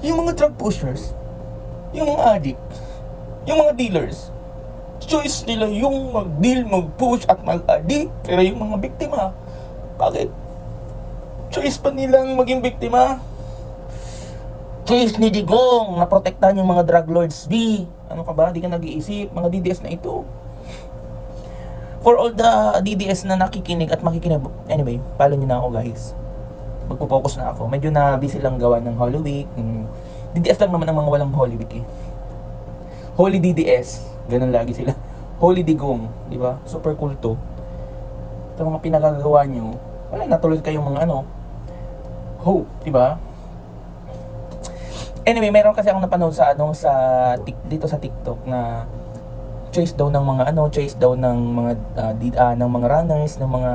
Yung mga drug pushers, yung mga addict, yung mga dealers, choice nila yung mag-deal, mag-push at mag-addict. Pero yung mga biktima, bakit? Choice pa nilang maging biktima? Choice ni Digong na protektahan yung mga drug lords. B, ano ka ba? Di ka nag-iisip. Mga DDS na ito. For all the DDS na nakikinig at makikinig, anyway, follow nyo na ako guys. Magpo-focus na ako. Medyo na busy lang gawa ng Holy Week. DDS lang naman ang mga walang Holy Week eh. Holy DDS. Ganun lagi sila. Holy Digong. Di ba? Super cool to. Sa mga pinagagawa nyo, wala natuloy kayong mga hope. Di ba? Anyway, meron kasi akong napanood sa dito sa TikTok na choice daw ng mga choice daw ng mga ng mga runners, ng mga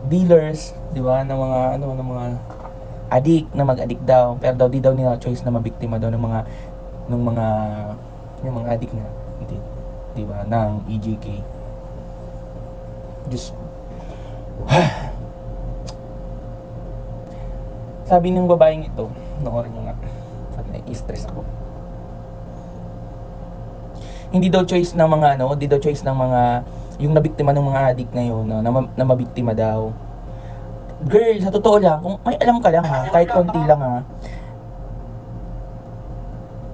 dealers, 'di ba? Ng mga ng mga addict na mag-addict daw. Pero daw di daw nila choice na mabiktima daw ng mga yung mga addict na, 'di ba? Ng EJK. Just sabi ng babaeng ito, noorin niyo nga. At nai-stress ako. Hindi daw choice ng mga hindi daw choice ng mga yung nabiktima ng mga addict ngayon na mabiktima daw. Girl, sa totoo lang, kung may alam ka lang ha, kahit konti lang ha.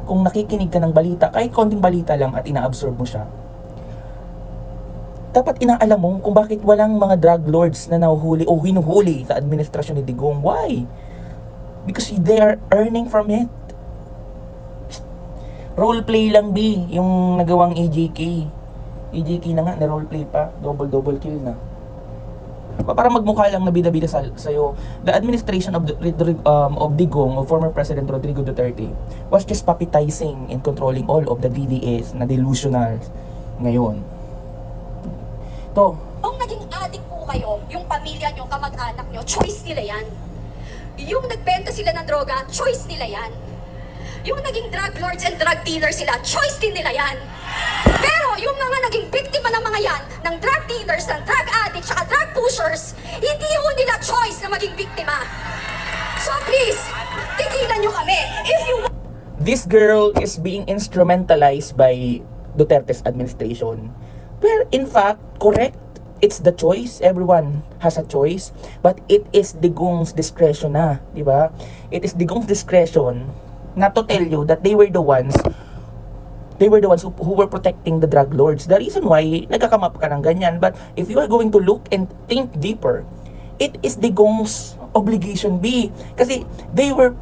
Kung nakikinig ka ng balita, kahit konting balita lang at ina-absorb mo siya. Dapat inaalam mo kung bakit walang mga drug lords na nahuhuli o hinuhuli sa administrasyon ni Digong. Why? Because they are earning from it. Roleplay lang B, yung nagawang EJK. EJK na nga, na-roleplay pa. Double kill na. Para magmukha lang na bida-bida sa'yo. The administration of Digong, of former President Rodrigo Duterte, was just puppetizing and controlling all of the DDS na delusional ngayon. Kung naging addict po kayo, yung pamilya nyo, kamag-anak nyo, choice nila yan. Yung nagbenta sila ng droga, choice nila yan. Yung naging drug lords and drug dealers sila, choice din nila yan. Pero yung mga naging biktima ng mga yan, ng drug dealers, ng drug addicts, at drug pushers, hindi ho nila choice na maging biktima. So please, tigilan nyo kami. If you... This girl is being instrumentalized by Duterte's administration. Well, in fact, correct. It's the choice. Everyone has a choice. But it is Digong's discretion na. Diba? It is Digong's discretion not to tell you that they were the ones who were protecting the drug lords. The reason why nagkakamap ka ng ganyan. But if you are going to look and think deeper, it is Digong's obligation B. Kasi they were